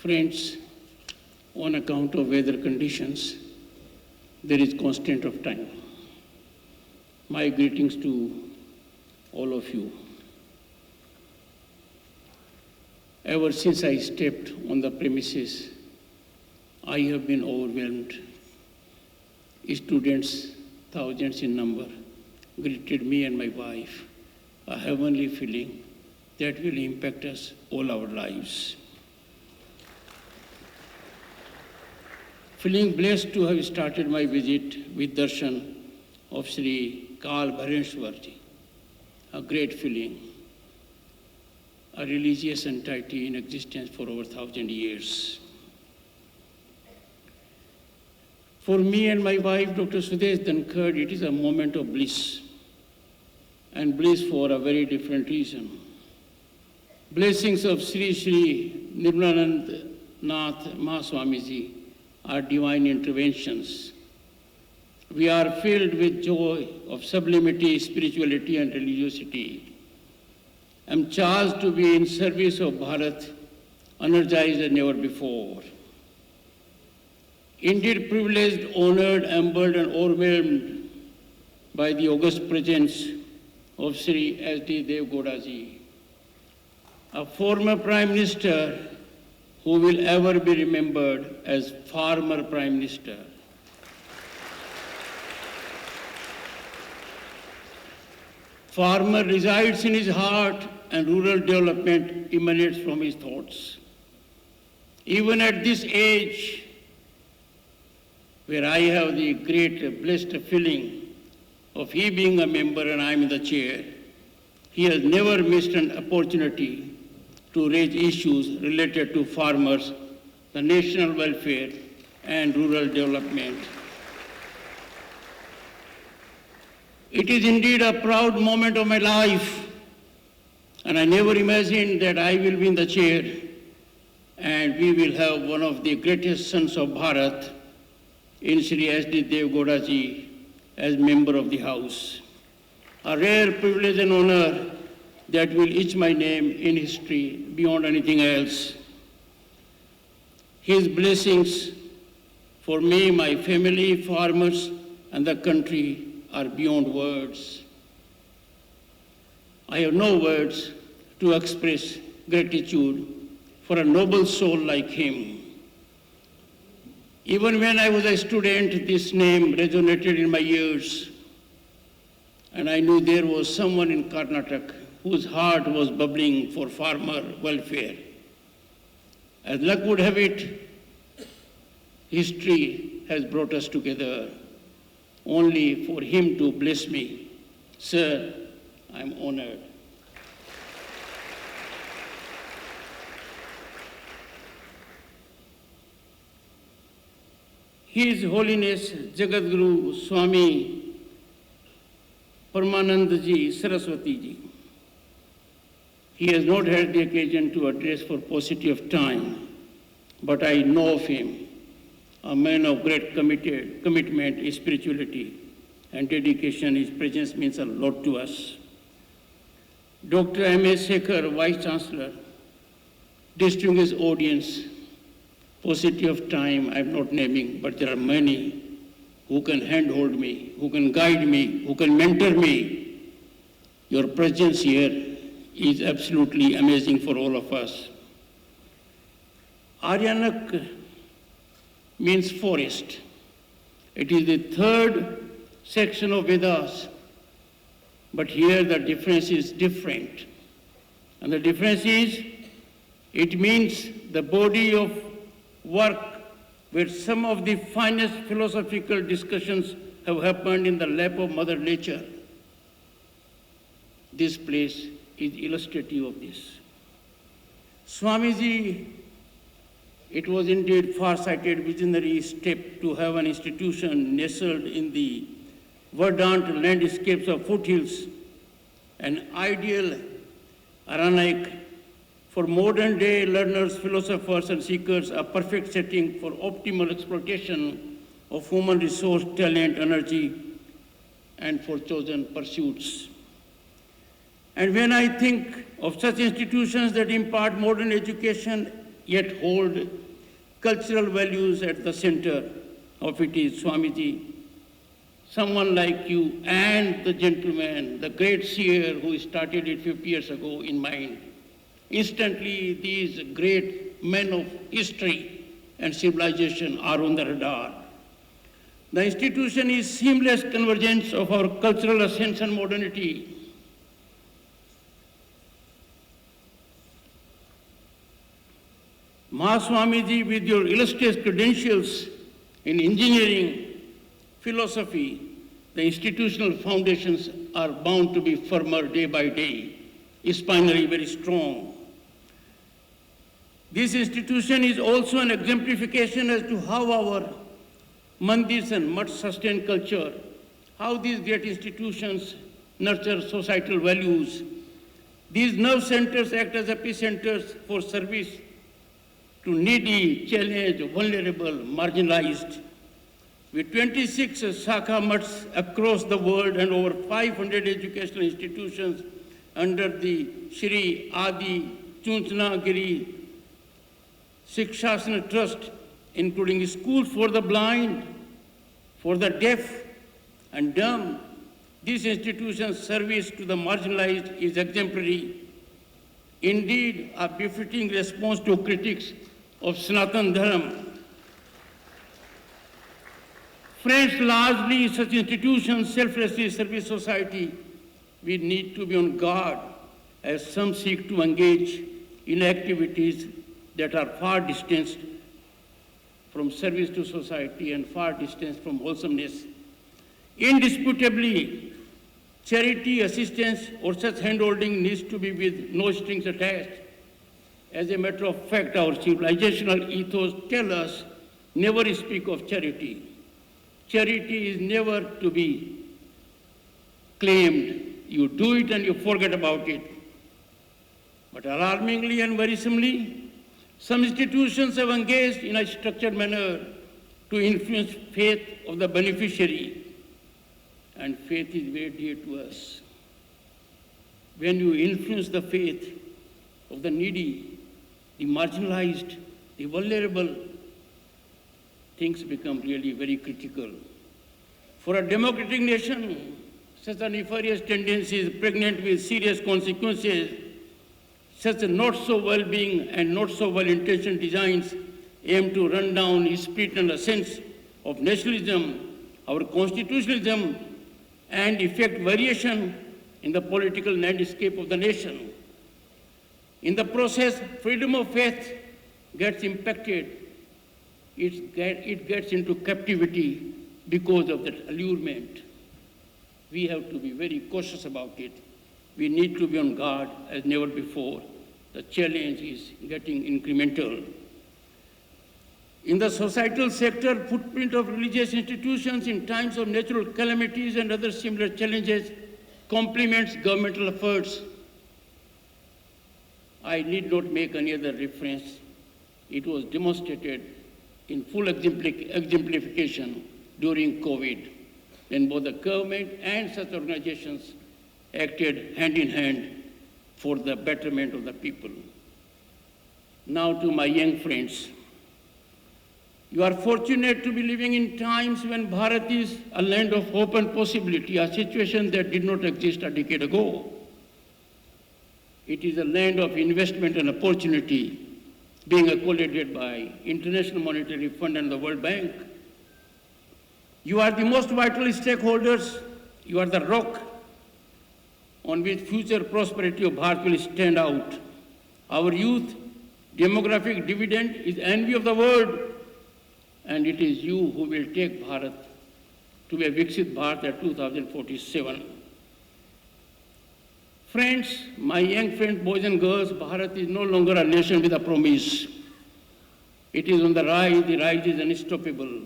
Friends, on account of weather conditions, there is constraint of time. My greetings to all of you. Ever since I stepped on the premises, I have been overwhelmed. Students, thousands in number, greeted me and my wife, a heavenly feeling that will impact us all our lives. Feeling blessed to have started my visit with darshan of Shri Bharaneshwarji, a great feeling, a religious entity in existence for over 1,000 years. For me and my wife, Dr. Sudesh Dhankhar, it is a moment of bliss, and bliss for a very different reason. Blessings of Sri Nirmalanand Nath Mahaswamiji are divine interventions. We are filled with joy of sublimity, spirituality, and religiosity. I am charged to be in service of Bharat, energized as never before. Indeed, privileged, honored, humbled, and overwhelmed by the august presence of Shri Jagdeep Dhankhar, a former Prime Minister who will ever be remembered as farmer Prime Minister. Farmer resides in his heart and rural development emanates from his thoughts. Even at this age, where I have the great blessed feeling of he being a member and I am in the chair, he has never missed an opportunity to raise issues related to farmers, the national welfare, and rural development. It is indeed a proud moment of my life, and I never imagined that I will be in the chair and we will have one of the greatest sons of Bharat in Shri Jagdeep Dhankhar as member of the House. A rare privilege and honor that will etch my name in history beyond anything else. His blessings for me, my family, farmers, and the country are beyond words. I have no words to express gratitude for a noble soul like him. Even when I was a student, this name resonated in my ears, and I knew there was someone in Karnataka whose heart was bubbling for farmer welfare. As luck would have it, history has brought us together, only for him to bless me. Sir, I am honored. His Holiness Jagadguru Swami Paramanandaji Saraswati Ji. He has not had the occasion to address for paucity of time, but I know of him, a man of great commitment, spirituality, and dedication. His presence means a lot to us. Dr. M.A. Sekhar, Vice Chancellor, distinguished audience, paucity of time I am not naming, but there are many who can handhold me, who can guide me, who can mentor me. Your presence here is absolutely amazing for all of us. Aryanak means forest. It is the third section of Vedas, but here the difference is different. And the difference is, it means the body of work where some of the finest philosophical discussions have happened in the lap of Mother Nature. This place is illustrative of this. Swamiji, it was indeed far-sighted visionary step to have an institution nestled in the verdant landscapes of foothills, an ideal Aranaic for modern day learners, philosophers, and seekers, a perfect setting for optimal exploitation of human resource, talent, energy, and for chosen pursuits. And when I think of such institutions that impart modern education, yet hold cultural values at the center of it is Swamiji, someone like you and the gentleman, the great seer who started it 50 years ago in mind. Instantly, these great men of history and civilization are on the radar. The institution is seamless convergence of our cultural essence and modernity. Mahaswamiji, with your illustrious credentials in engineering, philosophy, the institutional foundations are bound to be firmer day by day, spinally very strong. This institution is also an exemplification as to how our mandirs and much sustain culture, how these great institutions nurture societal values. These nerve centers act as epicenters for service to needy, challenged, vulnerable, marginalized. With 26 Sakha mats across the world and over 500 educational institutions under the Shri Adichunchanagiri Shikshasana Trust, including schools for the blind, for the deaf and dumb, this institution's service to the marginalized is exemplary. Indeed, a befitting response to critics of Sanatan Dharma. Friends, largely such institutions selflessly service society. We need to be on guard as some seek to engage in activities that are far distanced from service to society and far distanced from wholesomeness. Indisputably, charity, assistance, or such handholding needs to be with no strings attached. As a matter of fact, our civilizational ethos tell us never speak of charity. Charity is never to be claimed. You do it and you forget about it. But alarmingly and worrisomely, some institutions have engaged in a structured manner to influence faith of the beneficiary. And faith is very dear to us. When you influence the faith of the needy, the marginalized, the vulnerable, things become really very critical. For a democratic nation, such a nefarious tendency is pregnant with serious consequences. Such not so well-being and not so well-intentioned designs aim to run down the spirit and essence of nationalism, our constitutionalism, and effect variation in the political landscape of the nation. In the process, freedom of faith gets impacted. It gets into captivity because of that allurement. We have to be very cautious about it. We need to be on guard as never before. The challenge is getting incremental. In the societal sector, footprint of religious institutions in times of natural calamities and other similar challenges complements governmental efforts. I need not make any other reference. It was demonstrated in full exemplification during COVID, when both the government and such organizations acted hand in hand for the betterment of the people. Now to my young friends. You are fortunate to be living in times when Bharat is a land of hope and possibility, a situation that did not exist a decade ago. It is a land of investment and opportunity being accommodated by International Monetary Fund and the World Bank. You are the most vital stakeholders. You are the rock on which future prosperity of Bharat will stand out. Our youth demographic dividend is envy of the world, and it is you who will take Bharat to be a Viksit Bharat at 2047. Friends, my young friends, boys and girls, Bharat is no longer a nation with a promise. It is on the rise is unstoppable.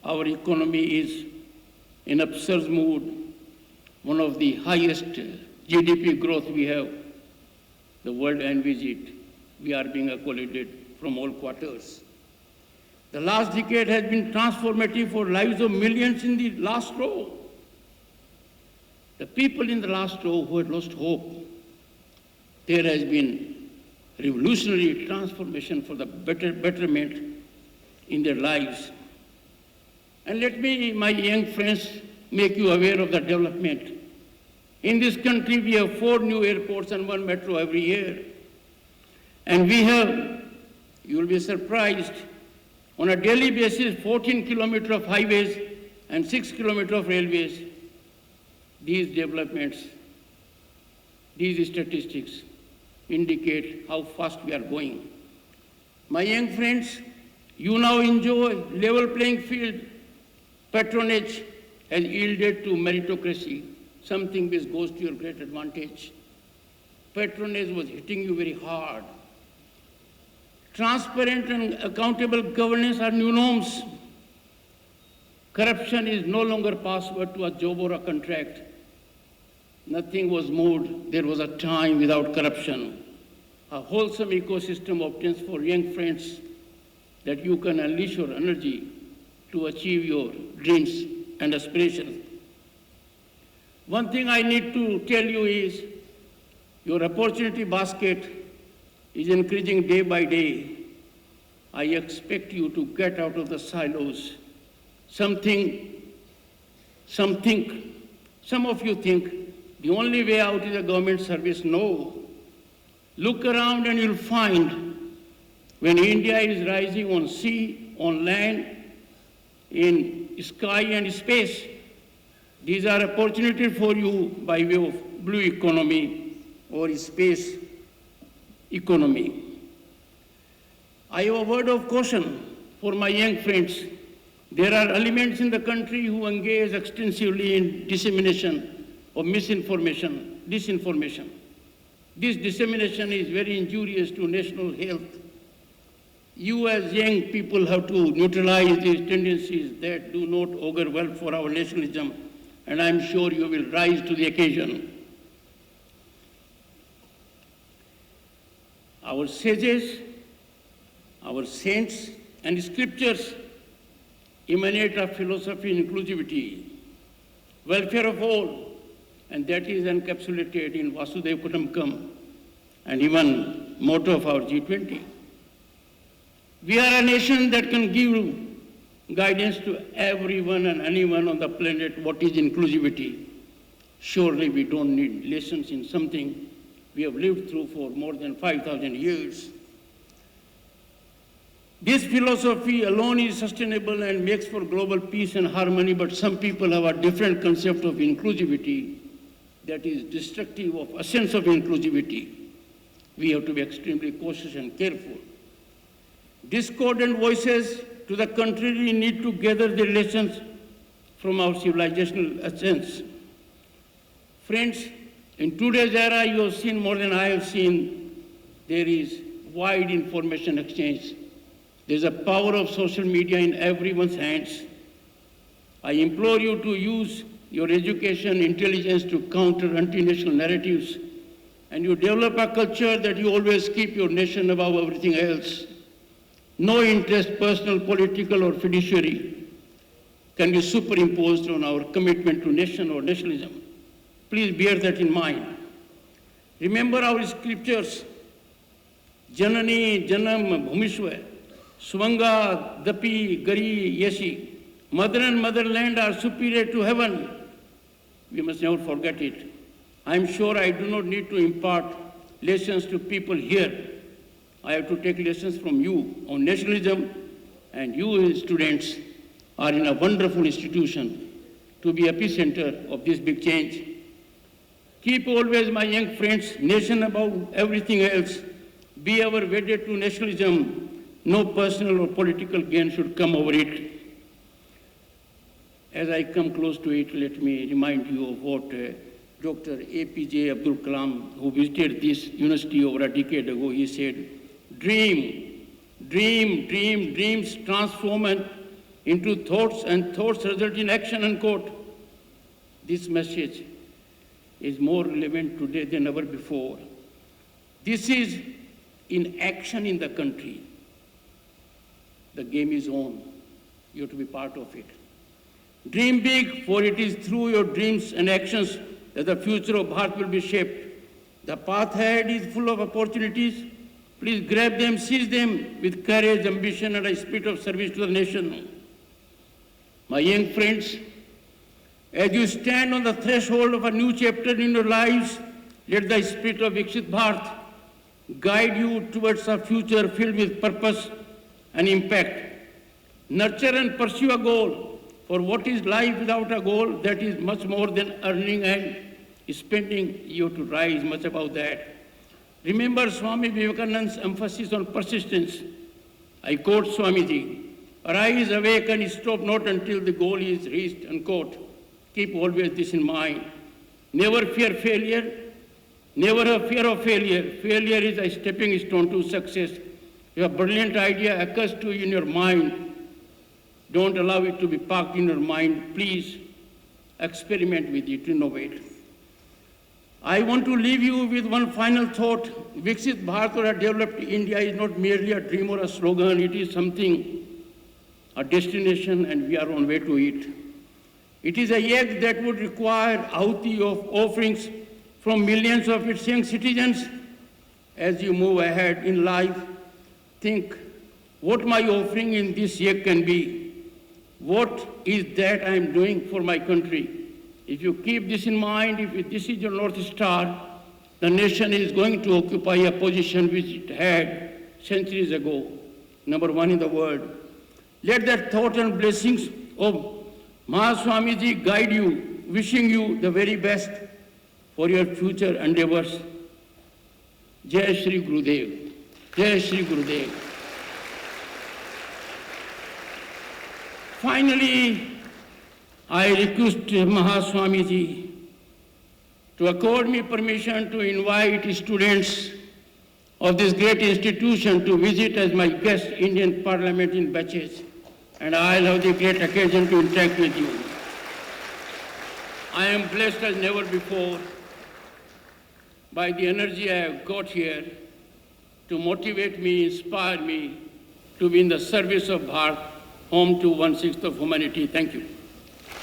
Our economy is in upsurge mood, one of the highest GDP growth we have. The world envies it. We are being accommodated from all quarters. The last decade has been transformative for lives of millions in the last row. The people in the last row who had lost hope, there has been revolutionary transformation for the betterment in their lives. And let me, my young friends, make you aware of the development. In this country, we have 4 new airports and 1 metro every year. And we have, you will be surprised, on a daily basis, 14 kilometers of highways and 6 kilometers of railways. These developments, these statistics indicate how fast we are going. My young friends, you now enjoy level playing field. Patronage has yielded to meritocracy, something which goes to your great advantage. Patronage was hitting you very hard. Transparent and accountable governance are new norms. Corruption is no longer password to a job or a contract. Nothing was moved. There was a time without corruption. A wholesome ecosystem obtains for young friends that you can unleash your energy to achieve your dreams and aspirations. One thing I need to tell you is your opportunity basket is increasing day by day. I expect you to get out of the silos. Some of you think the only way out is a government service. No. Look around and you'll find when India is rising on sea, on land, in sky and space, these are opportunities for you by way of blue economy or space economy. I have a word of caution for my young friends. There are elements in the country who engage extensively in dissemination of misinformation, disinformation. This dissemination is very injurious to national health. You as young people have to neutralize these tendencies that do not augur well for our nationalism, and I'm sure you will rise to the occasion. Our sages, our saints and scriptures emanate a philosophy of inclusivity, welfare of all, and that is encapsulated in Vasudhaiva Kutumbakam and even motto of our G20. We are a nation that can give guidance to everyone and anyone on the planet what is inclusivity. Surely we don't need lessons in something we have lived through for more than 5,000 years. This philosophy alone is sustainable and makes for global peace and harmony, but some people have a different concept of inclusivity that is destructive of a sense of inclusivity. We have to be extremely cautious and careful. Discordant voices to the contrary need to gather their lessons from our civilizational essence. Friends, in today's era, you have seen more than I have seen, there is wide information exchange. There's a power of social media in everyone's hands. I implore you to use your education, intelligence to counter anti-national narratives, and you develop a culture that you always keep your nation above everything else. No interest, personal, political, or fiduciary, can be superimposed on our commitment to nation or nationalism. Please bear that in mind. Remember our scriptures, Janani Janam Bhumishwa, Swanga Dapi Gari Yeshi, mother and motherland are superior to heaven. We must never forget it. I am sure I do not need to impart lessons to people here. I have to take lessons from you on nationalism, and you students are in a wonderful institution to be epicenter of this big change. Keep always, my young friends, nation above everything else. Be ever wedded to nationalism. No personal or political gain should come over it. As I come close to it, let me remind you of what Dr. APJ Abdul Kalam, who visited this university over a decade ago, he said, dream, dream, dream, dreams transform into thoughts, and thoughts result in action, unquote. This message is more relevant today than ever before. This is in action in the country. The game is on. You have to be part of it. Dream big, for it is through your dreams and actions that the future of Bharat will be shaped. The path ahead is full of opportunities. Please grab them, seize them with courage, ambition, and a spirit of service to the nation. My young friends, as you stand on the threshold of a new chapter in your lives, let the spirit of Viksit Bharat guide you towards a future filled with purpose and impact. Nurture and pursue a goal, for what is life without a goal? That is much more than earning and spending. You have to rise much above that. Remember Swami Vivekananda's emphasis on persistence. I quote Swamiji, "Arise, awake, and stop not until the goal is reached," unquote. Keep always this in mind. Never fear failure. Never have fear of failure. Failure is a stepping stone to success. If a brilliant idea occurs to you in your mind, don't allow it to be parked in your mind. Please experiment with it, innovate. I want to leave you with one final thought. Viksit Bharat or a developed India is not merely a dream or a slogan. It is something, a destination, and we are on way to it. It is a yet that would require ahuti of offerings from millions of its young citizens. As you move ahead in life, think what my offering in this year can be. What is that I am doing for my country? If you keep this in mind, if this is your North Star, the nation is going to occupy a position which it had centuries ago, number one in the world. Let that thought and blessings of Mahaswamiji guide you, wishing you the very best for your future endeavors. Jai Shri Gurudev. Jai Shri Gurudev. Finally, I request Mahaswamiji to accord me permission to invite students of this great institution to visit as my guest Indian Parliament in batches, and I'll have the great occasion to interact with you. I am blessed as never before by the energy I have got here to motivate me, inspire me to be in the service of Bharat, home to 1/6 of humanity. Thank you.